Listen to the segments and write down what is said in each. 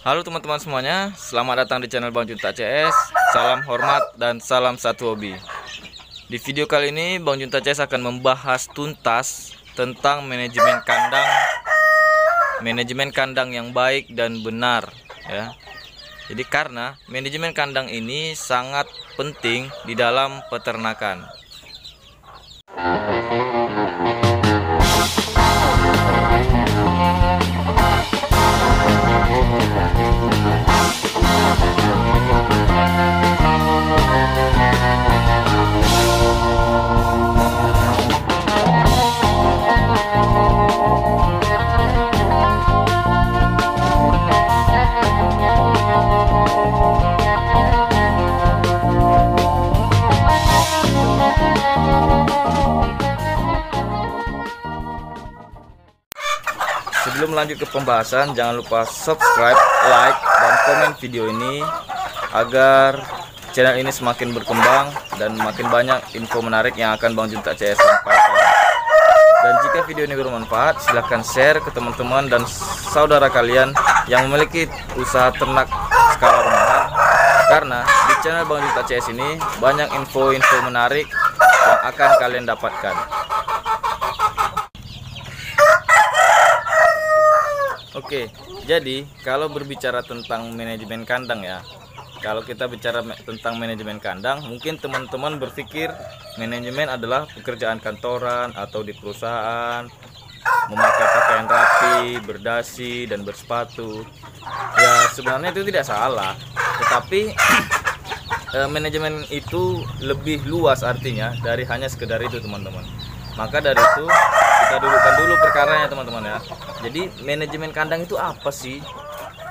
Halo teman-teman semuanya, selamat datang di channel Bang Junta CS. Salam hormat dan salam satu hobi. Di video kali ini Bang Junta CS akan membahas tuntas tentang manajemen kandang yang baik dan benar ya. Jadi karena manajemen kandang ini sangat penting di dalam peternakan. Sebelum lanjut ke pembahasan, jangan lupa subscribe, like, dan komen video ini agar channel ini semakin berkembang dan makin banyak info menarik yang akan Bang Junta CS sampaikan. Dan jika video ini bermanfaat, silahkan share ke teman-teman dan saudara kalian yang memiliki usaha ternak skala rumahan, karena di channel Bang Junta CS ini banyak info-info menarik yang akan kalian dapatkan. Oke, jadi kalau berbicara tentang manajemen kandang ya, kalau kita bicara tentang manajemen kandang, mungkin teman-teman berpikir manajemen adalah pekerjaan kantoran atau di perusahaan, memakai pakaian rapi, berdasi, dan bersepatu. Ya sebenarnya itu tidak salah, tetapi manajemen itu lebih luas artinya dari hanya sekedar itu teman-teman. Maka dari itu kita dudukkan dulu perkaranya teman-teman ya. Jadi manajemen kandang itu apa sih?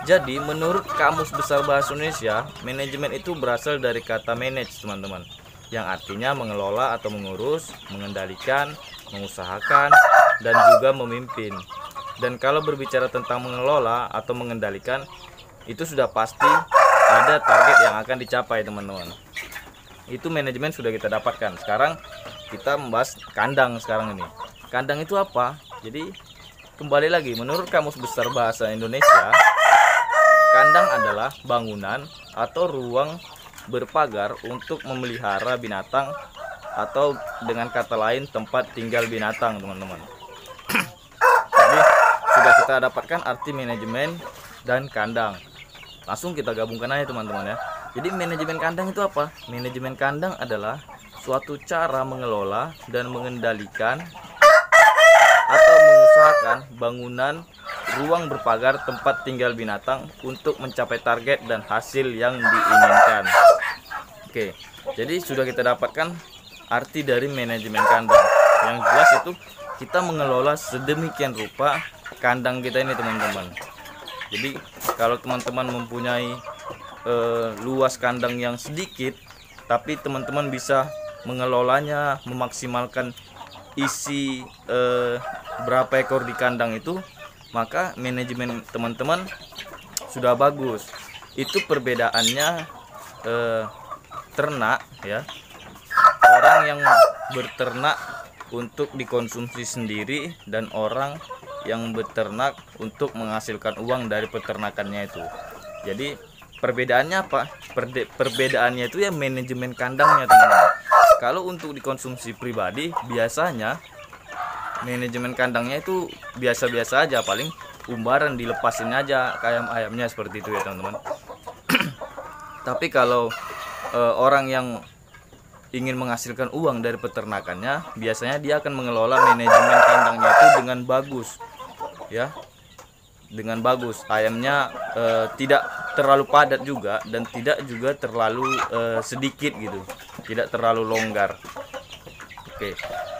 Jadi menurut Kamus Besar Bahasa Indonesia, manajemen itu berasal dari kata manage teman-teman, yang artinya mengelola atau mengurus, mengendalikan, mengusahakan, dan juga memimpin. Dan kalau berbicara tentang mengelola atau mengendalikan, itu sudah pasti ada target yang akan dicapai teman-teman. Itu manajemen sudah kita dapatkan. Sekarang kita membahas kandang sekarang ini. Kandang itu apa? Jadi kembali lagi, menurut Kamus Besar Bahasa Indonesia, kandang adalah bangunan atau ruang berpagar untuk memelihara binatang, atau dengan kata lain tempat tinggal binatang teman-teman. Jadi sudah kita dapatkan arti manajemen dan kandang. Langsung kita gabungkan aja teman-teman ya. Jadi manajemen kandang itu apa? Manajemen kandang adalah suatu cara mengelola dan mengendalikan atau mengusahakan bangunan, ruang berpagar tempat tinggal binatang untuk mencapai target dan hasil yang diinginkan. Oke, jadi sudah kita dapatkan arti dari manajemen kandang. Yang jelas itu kita mengelola sedemikian rupa kandang kita ini teman-teman. Jadi kalau teman-teman mempunyai luas kandang yang sedikit, tapi teman-teman bisa mengelolanya, memaksimalkan isi berapa ekor di kandang itu, maka manajemen teman-teman sudah bagus. Itu perbedaannya ternak ya, orang yang berternak untuk dikonsumsi sendiri dan orang yang beternak untuk menghasilkan uang dari peternakannya itu. Jadi perbedaannya apa? Perbedaannya itu ya manajemen kandangnya teman-teman. Kalau untuk dikonsumsi pribadi, biasanya manajemen kandangnya itu biasa-biasa aja, paling umbaran dilepasin aja ke ayam-ayamnya seperti itu ya teman-teman. Tapi kalau orang yang ingin menghasilkan uang dari peternakannya, biasanya dia akan mengelola manajemen kandangnya itu dengan bagus ya, dengan bagus. Ayamnya tidak terlalu padat juga dan tidak juga terlalu sedikit gitu, tidak terlalu longgar. Oke,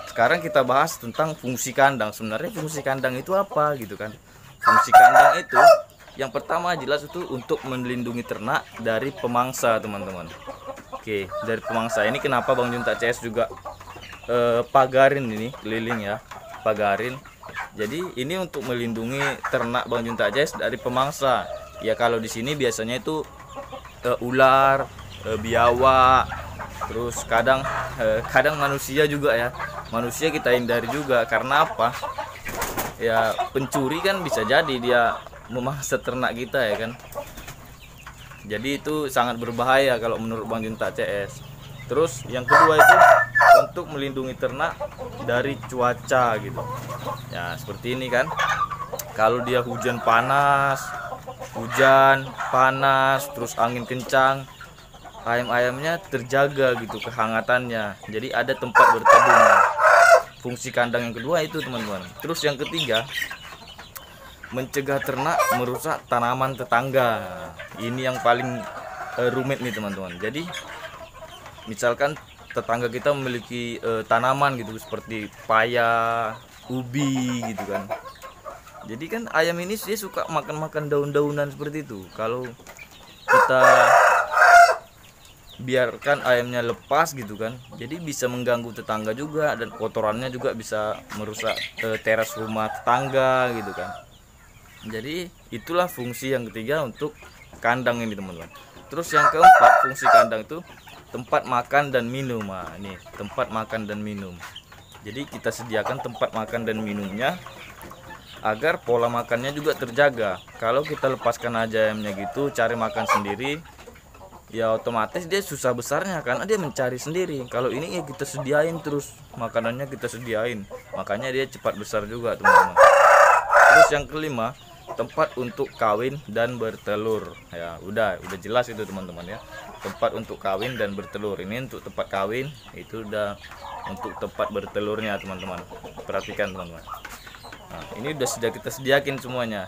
sekarang kita bahas tentang fungsi kandang. Sebenarnya fungsi kandang itu apa gitu kan? Fungsi kandang itu yang pertama jelas itu untuk melindungi ternak dari pemangsa teman-teman. Oke, dari pemangsa ini kenapa Bang Junta CS juga pagarin ini keliling ya, pagarin. Jadi ini untuk melindungi ternak Bang Junta CS dari pemangsa. Ya kalau di sini biasanya itu ular, biawak, terus kadang manusia juga ya. Manusia kita hindari juga, karena apa? Ya pencuri kan bisa jadi dia memangsa ternak kita ya kan. Jadi itu sangat berbahaya kalau menurut Bang Junta CS. Terus yang kedua itu untuk melindungi ternak dari cuaca gitu. Ya seperti ini kan. Kalau dia hujan panas, terus angin kencang, ayam-ayamnya terjaga gitu kehangatannya. Jadi ada tempat berteduh. Fungsi kandang yang kedua itu teman-teman. Terus yang ketiga, mencegah ternak merusak tanaman tetangga. Ini yang paling rumit nih teman-teman. Jadi misalkan tetangga kita memiliki tanaman gitu seperti paya, ubi gitu kan. Jadi kan ayam ini dia suka makan-makan daun-daunan seperti itu. Kalau kita biarkan ayamnya lepas gitu kan, jadi bisa mengganggu tetangga juga, dan kotorannya juga bisa merusak teras rumah tetangga gitu kan. Jadi itulah fungsi yang ketiga untuk kandang ini teman-teman. Terus yang keempat, fungsi kandang itu tempat makan dan minum. Nah, ini tempat makan dan minum. Jadi kita sediakan tempat makan dan minumnya agar pola makannya juga terjaga. Kalau kita lepaskan aja ayamnya gitu cari makan sendiri, ya otomatis dia susah besarnya karena dia mencari sendiri. Kalau ini ya kita sediain terus makanannya, kita sediain, makanya dia cepat besar juga teman-teman. Terus yang kelima, tempat untuk kawin dan bertelur. Ya udah jelas itu teman-teman ya, tempat untuk kawin dan bertelur. Ini untuk tempat kawin, itu udah untuk tempat bertelurnya teman-teman. Perhatikan teman-teman. Nah, ini sudah kita sediakan semuanya.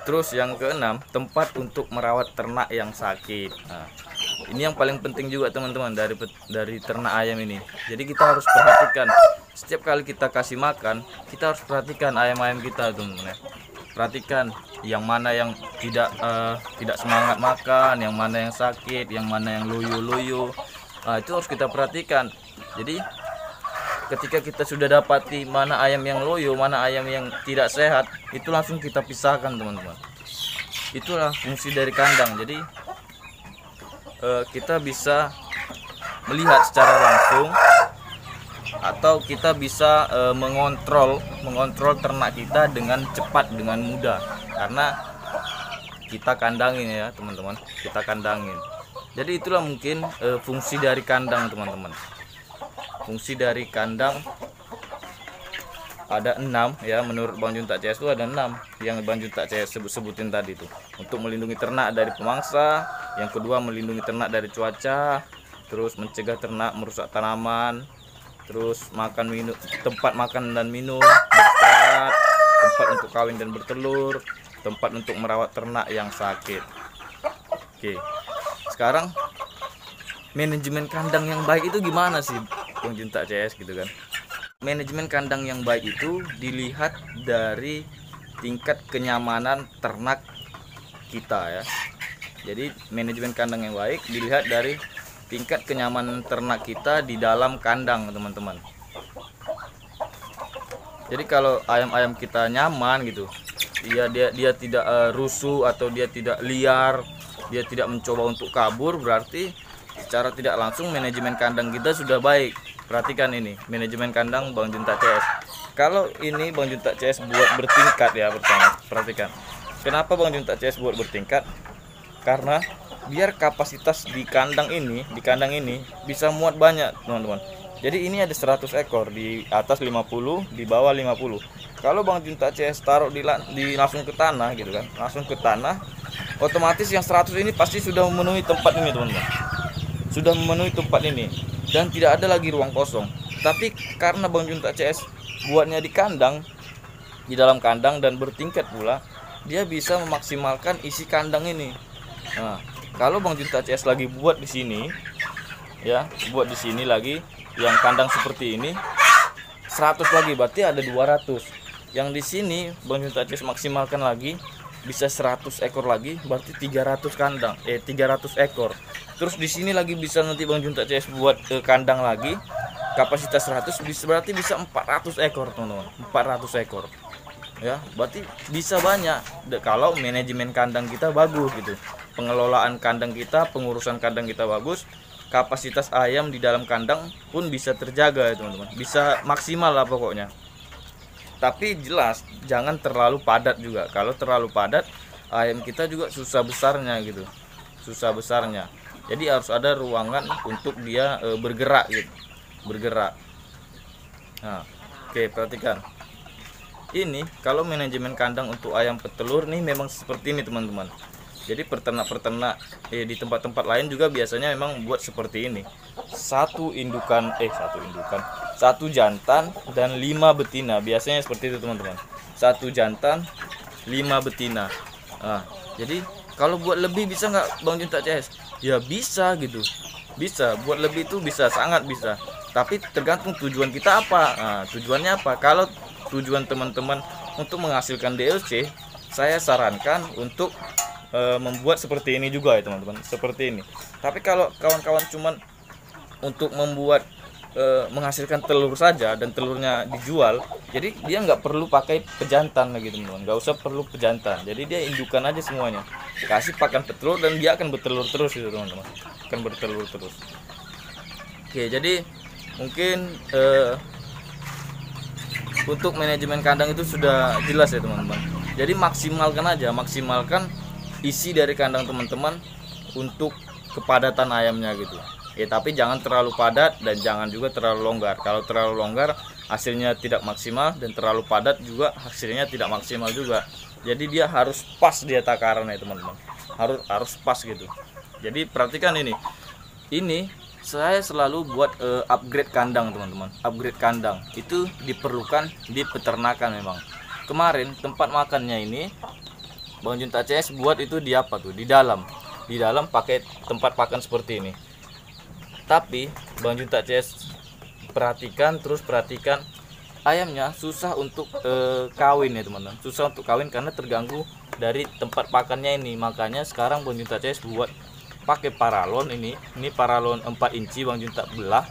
Terus yang keenam, tempat untuk merawat ternak yang sakit. Nah, ini yang paling penting juga teman-teman dari ternak ayam ini. Jadi kita harus perhatikan setiap kali kita kasih makan, kita harus perhatikan ayam-ayam kita teman-teman ya. Perhatikan yang mana yang tidak semangat makan, yang mana yang sakit, yang mana yang loyo-loyo. Nah, itu harus kita perhatikan. Jadi ketika kita sudah dapati mana ayam yang loyo, mana ayam yang tidak sehat, itu langsung kita pisahkan teman-teman. Itulah fungsi dari kandang. Jadi kita bisa melihat secara langsung, atau kita bisa mengontrol ternak kita dengan cepat, dengan mudah, karena kita kandangin ya teman-teman, kita kandangin. Jadi itulah mungkin fungsi dari kandang teman-teman. Fungsi dari kandang ada 6 ya, menurut Bang Junta CS itu ada 6 yang Bang Junta CS sebutin tadi itu. Untuk melindungi ternak dari pemangsa, yang kedua melindungi ternak dari cuaca, terus mencegah ternak merusak tanaman, terus tempat makan dan minum, beristirahat, tempat untuk kawin dan bertelur, tempat untuk merawat ternak yang sakit. Oke, sekarang manajemen kandang yang baik itu gimana sih Bang Junta CS gitu kan? Manajemen kandang yang baik itu dilihat dari tingkat kenyamanan ternak kita ya. Jadi manajemen kandang yang baik dilihat dari tingkat kenyamanan ternak kita di dalam kandang teman-teman. Jadi kalau ayam-ayam kita nyaman gitu, dia tidak rusuh atau dia tidak liar, dia tidak mencoba untuk kabur, berarti secara tidak langsung manajemen kandang kita sudah baik. Perhatikan ini manajemen kandang Bang Junta CS. Kalau ini Bang Junta CS buat bertingkat ya, pertama perhatikan. Kenapa Bang Junta CS buat bertingkat? Karena biar kapasitas di kandang ini bisa muat banyak teman-teman. Jadi ini ada 100 ekor, di atas 50, di bawah 50. Kalau Bang Junta CS taruh di langsung ke tanah gitu kan, langsung ke tanah, otomatis yang 100 ini pasti sudah memenuhi tempat ini teman-teman. Sudah memenuhi tempat ini dan tidak ada lagi ruang kosong. Tapi karena Bang Junta CS buatnya di kandang, di dalam kandang dan bertingkat pula, dia bisa memaksimalkan isi kandang ini. Nah, kalau Bang Junta CS lagi buat di sini ya, buat di sini lagi yang kandang seperti ini 100 lagi, berarti ada 200. Yang di sini Bang Junta CS maksimalkan lagi bisa 100 ekor lagi, berarti 300 kandang, 300 ekor. Terus di sini lagi bisa nanti Bang Junta CS buat kandang lagi kapasitas 100, berarti bisa 400 ekor teman-teman, 400 ekor. Ya, berarti bisa banyak kalau manajemen kandang kita bagus gitu. Pengelolaan kandang kita, pengurusan kandang kita bagus, kapasitas ayam di dalam kandang pun bisa terjaga ya teman-teman. Bisa maksimal lah pokoknya. tapi jelas jangan terlalu padat juga. Kalau terlalu padat, ayam kita juga susah besarnya gitu, susah besarnya. Jadi harus ada ruangan untuk dia bergerak gitu, bergerak. Nah, oke, perhatikan ini. Kalau manajemen kandang untuk ayam petelur nih memang seperti ini teman-teman. Jadi peternak-peternak di tempat-tempat lain juga biasanya memang buat seperti ini. Satu jantan dan 5 betina. Biasanya seperti itu teman-teman. Satu jantan, 5 betina. Nah, jadi kalau buat lebih bisa nggak Bang Junta CS? Ya bisa gitu. Bisa, buat lebih itu bisa, sangat bisa. Tapi tergantung tujuan kita apa. Nah, tujuannya apa? Kalau tujuan teman-teman untuk menghasilkan DLC, saya sarankan untuk membuat seperti ini juga ya teman-teman, seperti ini. Tapi kalau kawan-kawan cuman untuk membuat menghasilkan telur saja dan telurnya dijual, jadi dia nggak perlu pakai pejantan lagi teman-teman, nggak usah perlu pejantan. Jadi dia indukan aja semuanya, kasih pakan petelur dan dia akan bertelur terus itu teman-teman, akan bertelur terus. Oke, jadi mungkin untuk manajemen kandang itu sudah jelas ya teman-teman. Jadi maksimalkan isi dari kandang teman-teman untuk kepadatan ayamnya gitu ya. Tapi jangan terlalu padat dan jangan juga terlalu longgar. Kalau terlalu longgar hasilnya tidak maksimal, dan terlalu padat juga hasilnya tidak maksimal juga. Jadi dia harus pas dia takarannya teman-teman, harus pas gitu. Jadi perhatikan ini saya selalu buat upgrade kandang teman-teman. Upgrade kandang itu diperlukan di peternakan memang. Kemarin tempat makannya ini Bang Junta CS buat itu di apa tuh? Di dalam pakai tempat pakan seperti ini. Tapi Bang Junta CS perhatikan ayamnya susah untuk kawin ya teman-teman. Susah untuk kawin karena terganggu dari tempat pakannya ini. Makanya sekarang Bang Junta CS buat pakai paralon ini paralon 4 inci Bang Junta belah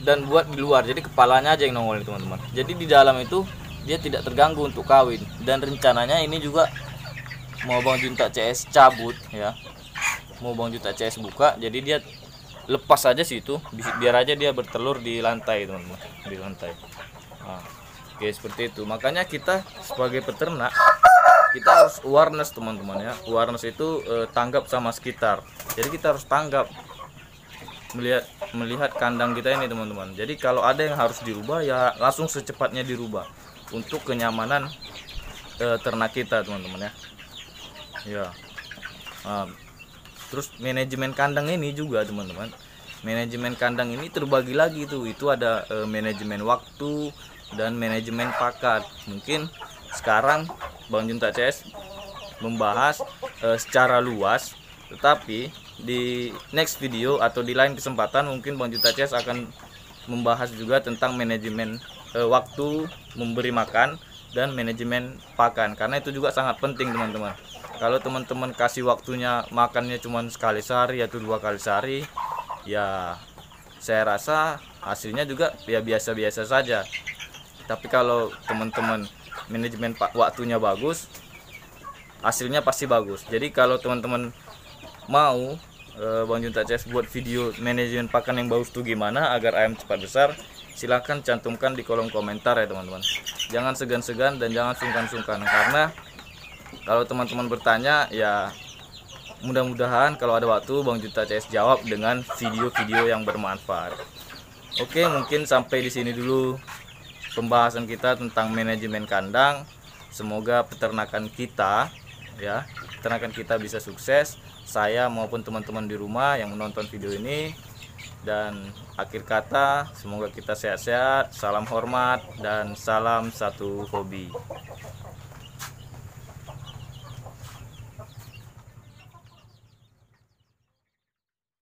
dan buat di luar. Jadi kepalanya aja yang nongol teman-teman. Jadi di dalam itu dia tidak terganggu untuk kawin, dan rencananya ini juga mau Bang Junta CS cabut ya, mau Bang Junta CS buka, jadi dia lepas aja situ, biar aja dia bertelur di lantai teman-teman, di lantai. Nah, oke, seperti itu. Makanya kita sebagai peternak kita harus awareness teman-teman ya. Awareness itu tanggap sama sekitar. Jadi kita harus tanggap, melihat kandang kita ini teman-teman. Jadi kalau ada yang harus dirubah ya langsung secepatnya dirubah untuk kenyamanan ternak kita teman-teman ya. Ya. Nah, terus manajemen kandang ini juga teman-teman. Manajemen kandang ini terbagi lagi tuh. Itu ada manajemen waktu dan manajemen pakan. Mungkin sekarang Bang Junta CS membahas secara luas, tetapi di next video atau di lain kesempatan mungkin Bang Junta CS akan membahas juga tentang manajemen waktu memberi makan dan manajemen pakan, karena itu juga sangat penting teman-teman. Kalau teman-teman kasih waktunya makannya cuma sekali sehari atau 2 kali sehari, ya saya rasa hasilnya juga ya biasa-biasa saja. Tapi kalau teman-teman manajemen waktunya bagus, hasilnya pasti bagus. Jadi kalau teman-teman mau Bang Junta CS buat video manajemen pakan yang bagus tuh gimana agar ayam cepat besar, silahkan cantumkan di kolom komentar ya teman-teman. Jangan segan-segan dan jangan sungkan-sungkan, karena kalau teman-teman bertanya ya mudah-mudahan kalau ada waktu Bang Junta CS jawab dengan video-video yang bermanfaat. Oke, mungkin sampai di sini dulu pembahasan kita tentang manajemen kandang. Semoga peternakan kita bisa sukses, saya maupun teman-teman di rumah yang menonton video ini. Dan akhir kata, semoga kita sehat-sehat, salam hormat, dan salam satu hobi.